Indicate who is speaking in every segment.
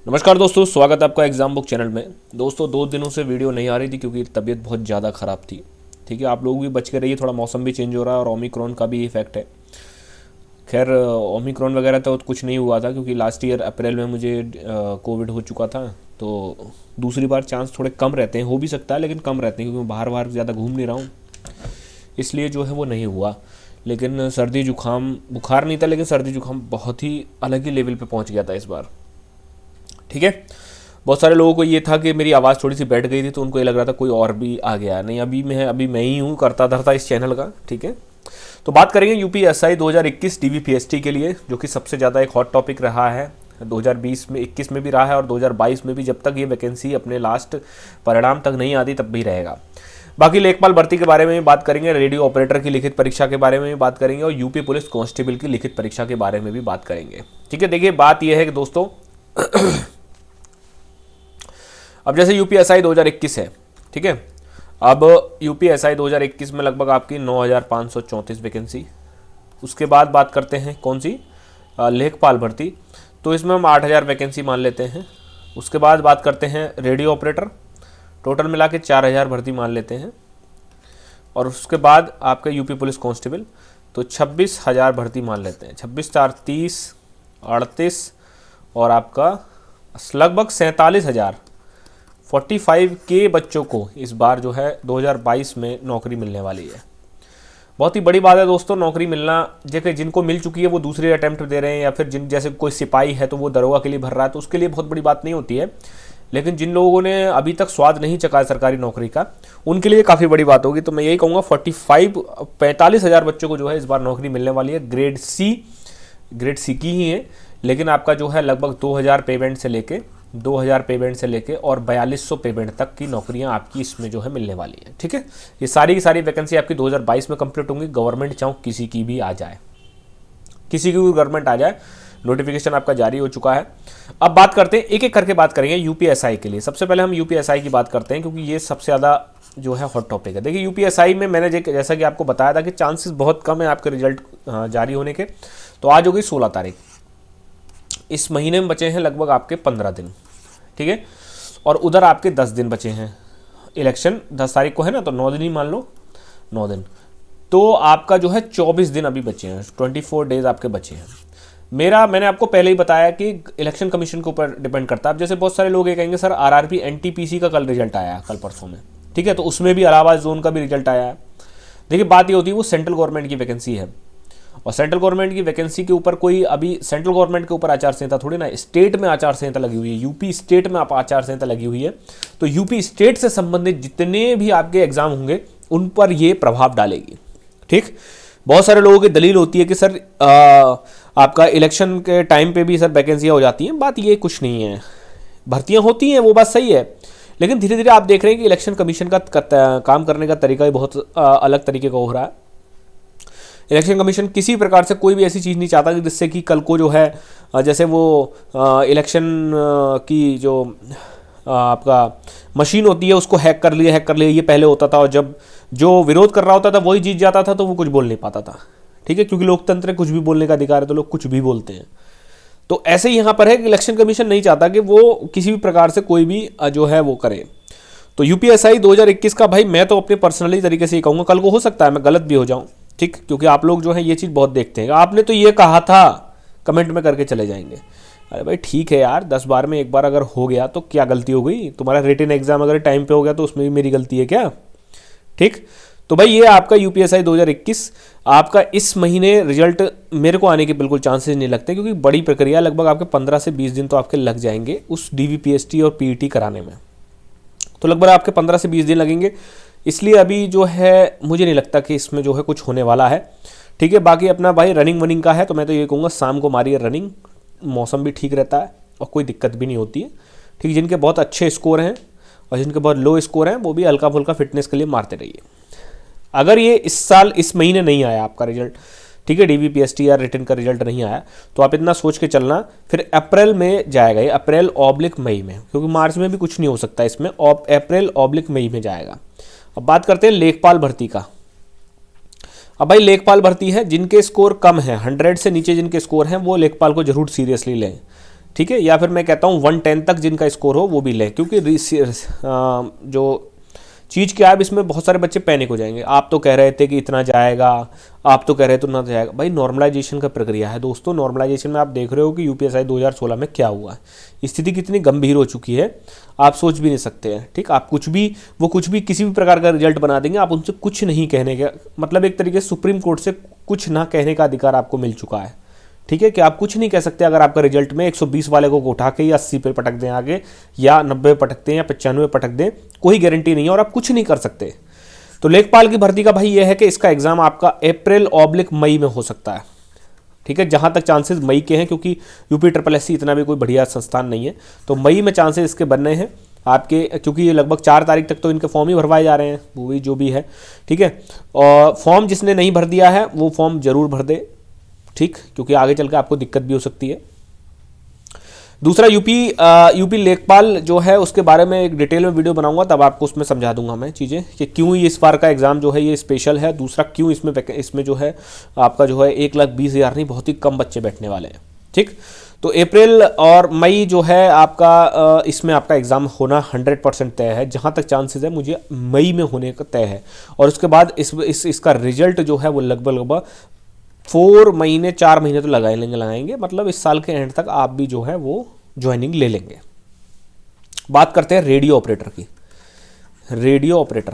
Speaker 1: नमस्कार दोस्तों, स्वागत है आपका एग्जाम बुक चैनल में। दोस्तों 2 दिनों से वीडियो नहीं आ रही थी क्योंकि तबीयत बहुत ज़्यादा ख़राब थी। ठीक है, आप लोग भी बच के रहिए, थोड़ा मौसम भी चेंज हो रहा है और ओमिक्रॉन का भी इफेक्ट है। खैर ओमिक्रॉन वगैरह तो कुछ नहीं हुआ था क्योंकि लास्ट ईयर अप्रैल में मुझे कोविड हो चुका था। तो दूसरी बार चांस थोड़े कम रहते हैं, हो भी सकता है लेकिन कम रहते हैं क्योंकि मैं बाहर बाहर ज़्यादा घूम नहीं रहा हूँ, इसलिए जो है वो नहीं हुआ। लेकिन सर्दी जुकाम, बुखार नहीं था लेकिन सर्दी जुकाम बहुत ही अलग ही लेवल पे पहुँच गया था इस बार। ठीक है, बहुत सारे लोगों को ये था कि मेरी आवाज़ थोड़ी सी बैठ गई थी तो उनको ये लग रहा था कोई और भी आ गया। नहीं, अभी मैं ही हूँ करता धरता इस चैनल का। ठीक है, तो बात करेंगे यूपीएसआई 2021 डीवीपीएसटी के लिए, जो कि सबसे ज़्यादा एक हॉट टॉपिक रहा है। 2020 में 21 में भी रहा है और 2022 में भी, जब तक ये वैकेंसी अपने लास्ट परिणाम तक नहीं आती तब भी रहेगा। बाकी लेखपाल भर्ती के बारे में भी बात करेंगे, रेडियो ऑपरेटर की लिखित परीक्षा के बारे में भी बात करेंगे और यूपी पुलिस कांस्टेबल की लिखित परीक्षा के बारे में भी बात करेंगे। ठीक है, देखिए बात यह है कि दोस्तों अब जैसे यूपीएसआई 2021 है, ठीक है, अब यूपीएसआई 2021 में लगभग आपकी 9,534 वैकेंसी। उसके बाद बात करते हैं कौन सी, लेखपाल भर्ती, तो इसमें हम 8,000 वैकेंसी मान लेते हैं। उसके बाद बात करते हैं रेडियो ऑपरेटर, टोटल मिला के 4,000 भर्ती मान लेते हैं। और उसके बाद आपका यूपी पुलिस कांस्टेबल, तो 26,000 भर्ती मान लेते हैं। 26 4 30 38 और आपका लगभग 47,000 45 के बच्चों को इस बार जो है 2022 में नौकरी मिलने वाली है। बहुत ही बड़ी बात है दोस्तों, नौकरी मिलना। जैसे जिनको मिल चुकी है वो दूसरे अटैम्प्ट दे रहे हैं, या फिर जिन जैसे कोई सिपाही है तो वो दरोगा के लिए भर रहा है, तो उसके लिए बहुत बड़ी बात नहीं होती है। लेकिन जिन लोगों ने अभी तक स्वाद नहीं चखा है सरकारी नौकरी का, उनके लिए काफ़ी बड़ी बात होगी। तो मैं यही कहूँगा 45,000 बच्चों को जो है इस बार नौकरी मिलने वाली है। ग्रेड सी की ही है, लेकिन आपका जो है लगभग 2,000 पेमेंट से लेके और 4,200 पेमेंट तक की नौकरियां आपकी इसमें जो है मिलने वाली है। ठीक है, ये सारी की सारी वैकेंसी आपकी 2022 में कंप्लीट होंगी। गवर्नमेंट चाहो किसी की भी आ जाए, किसी की भी गवर्नमेंट आ जाए, नोटिफिकेशन आपका जारी हो चुका है। अब बात करते हैं, एक एक करके बात करेंगे यूपीएसआई के लिए। सबसे पहले हम यूपीएसआई की बात करते हैं क्योंकि ये सबसे ज़्यादा जो है हॉट टॉपिक है। देखिए यूपीएसआई में मैंने जैसा कि आपको बताया था कि चांसेस बहुत कम है आपके रिजल्ट जारी होने के। तो आज हो गई 16 तारीख, इस महीने में बचे हैं लगभग आपके 15 दिन। ठीक है, और उधर आपके 10 दिन बचे हैं। इलेक्शन 10 तारीख को है ना, तो 9 दिन ही मान लो, 9 दिन, तो आपका जो है 24 दिन अभी बचे हैं, 24 डेज आपके बचे हैं। मैंने आपको पहले ही बताया कि इलेक्शन कमीशन के ऊपर डिपेंड करता है। अब जैसे बहुत सारे लोग ये कहेंगे सर आरआरपी एनटीपीसी का कल रिजल्ट आया, कल परसों में, ठीक है, तो उसमें भी इलाहाबाद जोन का भी रिजल्ट आया है। देखिए बात ये होती है वो सेंट्रल गवर्नमेंट की वैकेंसी है, और सेंट्रल गवर्नमेंट की वैकेंसी के ऊपर कोई अभी सेंट्रल गवर्नमेंट के ऊपर आचार संहिता थोड़ी ना, स्टेट में आचार संहिता लगी हुई है। यूपी स्टेट में आप आचार संहिता लगी हुई है, तो यूपी स्टेट से संबंधित जितने भी आपके एग्जाम होंगे उन पर ये प्रभाव डालेगी। ठीक, बहुत सारे लोगों की दलील होती है कि सर आपका इलेक्शन के टाइम पे भी सर वैकेंसियाँ हो जाती हैं। बात ये कुछ नहीं है, भर्तियाँ होती हैं, वो बात सही है, लेकिन धीरे धीरे आप देख रहे हैं कि इलेक्शन कमीशन का काम करने का तरीका भी बहुत अलग तरीके का हो रहा है। इलेक्शन कमीशन किसी प्रकार से कोई भी ऐसी चीज़ नहीं चाहता कि जिससे कि कल को जो है जैसे वो इलेक्शन की जो आपका मशीन होती है उसको हैक कर लिया। ये पहले होता था, और जब जो विरोध कर रहा होता था वही जीत जाता था तो वो कुछ बोल नहीं पाता था। ठीक है, क्योंकि लोकतंत्र कुछ भी बोलने का अधिकार है, तो लोग कुछ भी बोलते हैं। तो ऐसे ही यहाँ पर है कि इलेक्शन कमीशन नहीं चाहता कि वो किसी भी प्रकार से कोई भी जो है वो करे। तो यूपीएसआई 2021 का भाई मैं तो अपने पर्सनली तरीके से ही कहूँगा, कल को हो सकता है मैं गलत भी हो जाऊँ, ठीक, क्योंकि आप लोग जो है ये चीज़ बहुत देखते हैं। आपने तो ये कहा था, कमेंट में करके चले जाएंगे। अरे भाई ठीक है यार, 10 बार में एक बार अगर हो गया तो क्या गलती हो गई? तुम्हारा रिटन एग्जाम अगर टाइम पे हो गया तो उसमें भी मेरी गलती है क्या? ठीक, तो भाई ये आपका यूपीएसआई 2021 आपका इस महीने रिजल्ट मेरे को आने के बिल्कुल चांसेस नहीं लगते, क्योंकि बड़ी प्रक्रिया, लगभग आपके 15 से 20 दिन तो आपके लग जाएंगे उस डीवीपीएसटी और पीईटी कराने में। तो लगभग आपके 15 से 20 दिन लगेंगे, इसलिए अभी जो है मुझे नहीं लगता कि इसमें जो है कुछ होने वाला है। ठीक है, बाकी अपना भाई रनिंग वनिंग का है तो मैं तो ये कहूँगा शाम को मारिए रनिंग, मौसम भी ठीक रहता है और कोई दिक्कत भी नहीं होती है। ठीक, जिनके बहुत अच्छे स्कोर हैं और जिनके बहुत लो स्कोर हैं वो भी हल्का फुल्का फिटनेस के लिए मारते रहिए। अगर ये इस साल इस महीने नहीं आया आपका रिजल्ट, ठीक है, डीवीपीएसटी या रिटन का रिजल्ट नहीं आया, तो आप इतना सोच के चलना फिर अप्रैल में जाएगा ये, अप्रैल/मई में, क्योंकि मार्च में भी कुछ नहीं हो सकता इसमें, अप्रैल/मई में जाएगा। अब बात करते हैं लेखपाल भर्ती का। अब भाई लेखपाल भर्ती है, जिनके स्कोर कम है, 100 से नीचे जिनके स्कोर हैं वो लेखपाल को जरूर सीरियसली लें। ठीक है, या फिर मैं कहता हूँ 110 तक जिनका स्कोर हो वो भी लें, क्योंकि जो चीज़ क्या है, इसमें बहुत सारे बच्चे पैनिक हो जाएंगे। आप तो कह रहे थे कि इतना जाएगा, आप तो कह रहे थे उतना जाएगा। भाई नॉर्मलाइजेशन का प्रक्रिया है दोस्तों। नॉर्मलाइजेशन में आप देख रहे हो कि यूपीएसआई 2016 में क्या हुआ है, स्थिति कितनी गंभीर हो चुकी है, आप सोच भी नहीं सकते हैं। ठीक, आप कुछ भी किसी भी प्रकार का रिजल्ट बना देंगे, आप उनसे कुछ नहीं कहने का मतलब एक तरीके से सुप्रीम कोर्ट से कुछ ना कहने का अधिकार आपको मिल चुका है। ठीक है, कि आप कुछ नहीं कह सकते अगर आपका रिजल्ट में 120 वाले को उठा के या 80 पे पटक दें आगे, या 90 पटक दें या 95 पटक दें, कोई गारंटी नहीं है और आप कुछ नहीं कर सकते। तो लेखपाल की भर्ती का भाई ये है कि इसका एग्जाम आपका अप्रैल/मई में हो सकता है। ठीक है, जहां तक चांसेस मई के हैं, क्योंकि यूपी SSS इतना भी कोई बढ़िया संस्थान नहीं है, तो मई में चांसेस इसके बनने हैं आपके, क्योंकि ये लगभग 4 तारीख तक तो इनके फॉर्म ही भरवाए जा रहे हैं, वो भी जो भी है। ठीक है, और फॉर्म जिसने नहीं भर दिया है वो फॉर्म जरूर भर दे, ठीक, क्योंकि आगे चल के आपको दिक्कत भी हो सकती है। दूसरा यूपी लेखपाल जो है उसके बारे में एक डिटेल में वीडियो बनाऊंगा, तब आपको उसमें समझा दूंगा मैं चीज़ें कि क्यों ये इस बार का एग्ज़ाम जो है ये स्पेशल है। दूसरा क्यों इसमें जो है आपका जो है 1,20,000 नहीं, बहुत ही कम बच्चे बैठने वाले हैं। ठीक, तो अप्रैल और मई जो है आपका इसमें आपका एग्ज़ाम होना 100% तय है। जहाँ तक चांसेस है मुझे मई में होने का तय है, और उसके बाद इसका रिजल्ट जो है वो लगभग 4 महीने 4 महीने तो लगाएंगे, मतलब इस साल के एंड तक आप भी जो है वो ज्वाइनिंग ले लेंगे। बात करते हैं रेडियो ऑपरेटर की। रेडियो ऑपरेटर,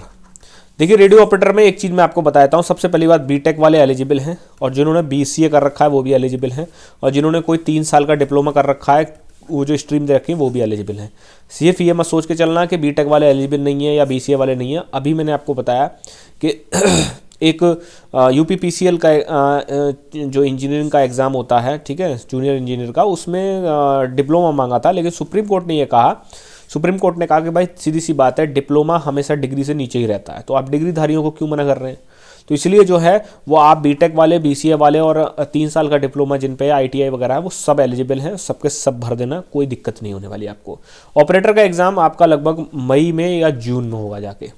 Speaker 1: देखिए रेडियो ऑपरेटर में एक चीज़ मैं आपको बताता हूँ। सबसे पहली बात, बीटेक वाले एलिजिबल हैं, और जिन्होंने बीसीए कर रखा है वो भी एलिजिबल हैं, और जिन्होंने कोई 3 साल का डिप्लोमा कर रखा है वो जो स्ट्रीम दे रखी है वो भी एलिजिबल हैं। सिर्फ ये मत सोच के चलना कि बीटेक वाले एलिजिबल नहीं है या बीसीए वाले नहीं है। अभी मैंने आपको बताया कि एक यूपीपीसीएल का जो इंजीनियरिंग का एग्ज़ाम होता है, ठीक है, जूनियर इंजीनियर का, उसमें डिप्लोमा मांगा था, लेकिन सुप्रीम कोर्ट ने कहा कि भाई सीधी सी बात है, डिप्लोमा हमेशा डिग्री से नीचे ही रहता है, तो आप डिग्रीधारियों को क्यों मना कर रहे हैं। तो इसलिए जो है वो आप बीटेक वाले, बीसीए वाले और 3 साल का डिप्लोमा जिन पे आईटीआई वगैरह है वो सब एलिजिबल हैं, सबके सब भर देना, कोई दिक्कत नहीं होने वाली आपको। ऑपरेटर का एग्ज़ाम आपका लगभग मई में या जून में होगा जाके,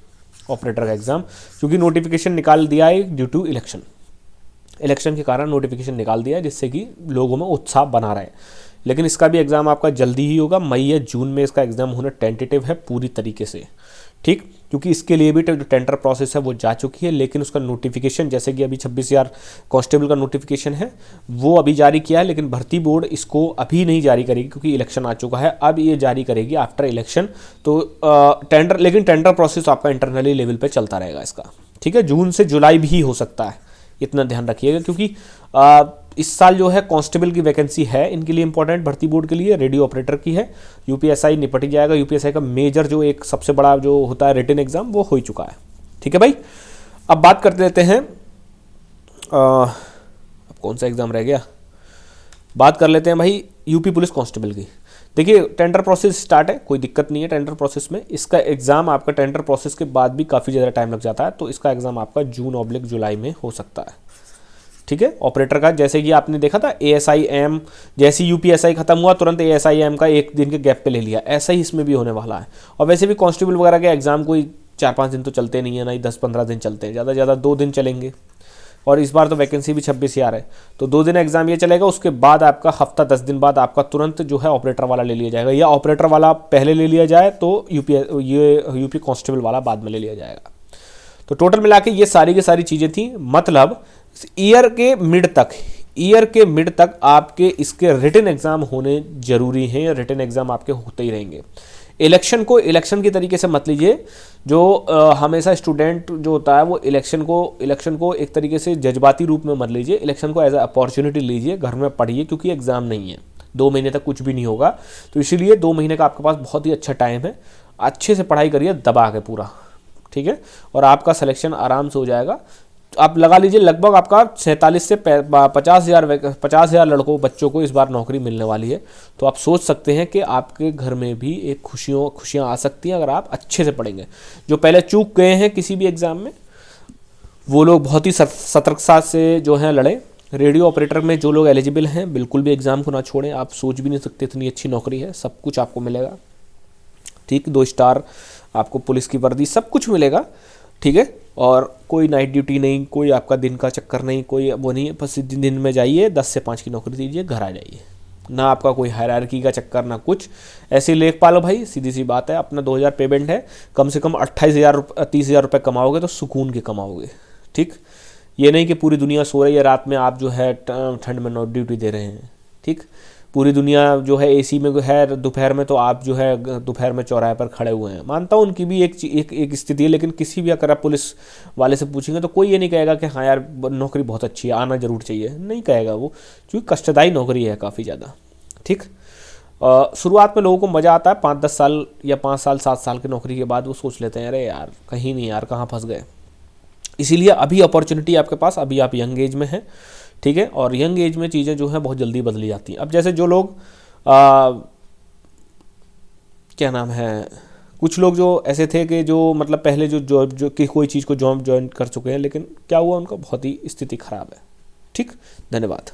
Speaker 1: ऑपरेटर का एग्ज़ाम, क्योंकि नोटिफिकेशन निकाल दिया है ड्यू टू इलेक्शन के कारण नोटिफिकेशन निकाल दिया है, जिससे कि लोगों में उत्साह बना रहे। लेकिन इसका भी एग्ज़ाम आपका जल्दी ही होगा, मई या जून में इसका एग्ज़ाम होना टेंटेटिव है पूरी तरीके से। ठीक, क्योंकि इसके लिए भी जो टेंडर प्रोसेस है वो जा चुकी है, लेकिन उसका नोटिफिकेशन, जैसे कि अभी 26,000 कांस्टेबल का नोटिफिकेशन है वो अभी जारी किया है, लेकिन भर्ती बोर्ड इसको अभी नहीं जारी करेगी क्योंकि इलेक्शन आ चुका है। अब ये जारी करेगी आफ्टर इलेक्शन। तो लेकिन टेंडर प्रोसेस आपका इंटरनली लेवल पे चलता रहेगा इसका। ठीक है, जून से जुलाई भी हो सकता है, इतना ध्यान रखिएगा, क्योंकि इस साल जो है कांस्टेबल की वैकेंसी है इनके लिए इंपॉर्टेंट, भर्ती बोर्ड के लिए, रेडियो ऑपरेटर की है। यूपीएसआई निपट जाएगा, यूपीएसआई का मेजर जो एक सबसे बड़ा जो होता है रिटन एग्जाम वो हो ही चुका है। ठीक है भाई, अब बात करते रहते हैं, अब कौन सा एग्जाम रह गया, बात कर लेते हैं भाई यूपी पुलिस कांस्टेबल की। देखिए टेंडर प्रोसेस स्टार्ट है, कोई दिक्कत नहीं है टेंडर प्रोसेस में। इसका एग्जाम आपका टेंडर प्रोसेस के बाद भी काफ़ी ज़्यादा टाइम लग जाता है, तो इसका एग्जाम आपका जून/जुलाई में हो सकता है। ठीक है, ऑपरेटर का जैसे कि आपने देखा था ASIM, जैसे यूपीएसआई खत्म हुआ तुरंत ASIM का 1 दिन के गैप पे ले लिया, ऐसा ही इसमें भी होने वाला है। और वैसे भी कांस्टेबल वगैरह के एग्जाम कोई 4-5 दिन तो चलते नहीं है, ना ही 10-15 दिन चलते हैं, ज़्यादा से ज़्यादा 2 दिन चलेंगे। और इस बार तो वैकेंसी भी 26,000 है, तो 2 दिन एग्जाम ये चलेगा, उसके बाद आपका हफ्ता 10 दिन बाद आपका तुरंत जो है ऑपरेटर वाला ले लिया जाएगा, या ऑपरेटर वाला पहले ले लिया जाए तो यूपी कांस्टेबल वाला बाद में ले लिया जाएगा। तो टोटल मिला के ये सारी की सारी चीज़ें थी, मतलब ईयर के मिड तक आपके इसके रिटन एग्जाम होने जरूरी हैं, रिटन एग्जाम आपके होते ही रहेंगे। इलेक्शन को इलेक्शन की तरीके से मत लीजिए, जो हमेशा स्टूडेंट जो होता है वो इलेक्शन को एक तरीके से जज्बाती रूप में मत लीजिए, इलेक्शन को एज अ अपॉर्चुनिटी लीजिए, घर में पढ़िए, क्योंकि एग्जाम नहीं है, 2 महीने तक कुछ भी नहीं होगा, तो इसीलिए 2 महीने का आपके पास बहुत ही अच्छा टाइम है, अच्छे से पढ़ाई करिए दबा के पूरा। ठीक है, और आपका सिलेक्शन आराम से हो जाएगा। आप लगा लीजिए लगभग आपका 47 से 50,000 बच्चों को इस बार नौकरी मिलने वाली है। तो आप सोच सकते हैं कि आपके घर में भी एक खुशियाँ आ सकती हैं अगर आप अच्छे से पढ़ेंगे। जो पहले चूक गए हैं किसी भी एग्ज़ाम में वो लोग बहुत ही सतर्कता से जो है लड़ें। रेडियो ऑपरेटर में जो लोग एलिजिबल हैं बिल्कुल भी एग्ज़ाम को ना छोड़ें, आप सोच भी नहीं सकते इतनी अच्छी नौकरी है, सब कुछ आपको मिलेगा। ठीक, 2 स्टार आपको पुलिस की वर्दी सब कुछ मिलेगा। ठीक है, और कोई नाइट ड्यूटी नहीं, कोई आपका दिन का चक्कर नहीं, कोई वो नहीं, बस दिन में जाइए 10 से 5 की नौकरी दीजिए, घर आ जाइए। ना आपका कोई हायरार्की का चक्कर, ना कुछ। ऐसे लेखपाल हो भाई, सीधी सी बात है, अपना 2000 पेमेंट है, कम से कम 28,000 30,000 रुपये कमाओगे तो सुकून के कमाओगे। ठीक, ये नहीं कि पूरी दुनिया सो रही है, रात में आप जो है ठंड में नाइट ड्यूटी दे रहे हैं। ठीक, पूरी दुनिया जो है एसी में है दोपहर में, तो आप जो है दोपहर में चौराहे पर खड़े हुए हैं। मानता हूँ उनकी भी एक स्थिति है, लेकिन किसी भी अगर आप पुलिस वाले से पूछेंगे तो कोई ये नहीं कहेगा कि हाँ यार नौकरी बहुत अच्छी है, आना जरूर चाहिए, नहीं कहेगा वो, क्योंकि कष्टदायी नौकरी है काफ़ी ज़्यादा। ठीक, शुरुआत में लोगों को मज़ा आता है, 5-10 साल या 5 साल 7 साल की नौकरी के बाद वो सोच लेते हैं अरे यार कहीं नहीं यार, कहाँ फंस गए। इसीलिए अभी अपॉर्चुनिटी आपके पास, अभी आप यंग एज में हैं। ठीक है, और यंग एज में चीज़ें जो हैं बहुत जल्दी बदली जाती हैं। अब जैसे जो लोग क्या नाम है, कुछ लोग जो ऐसे थे कि जो मतलब पहले जो कि कोई चीज़ को जॉब ज्वाइन कर चुके हैं, लेकिन क्या हुआ उनका, बहुत ही स्थिति खराब है। ठीक, धन्यवाद।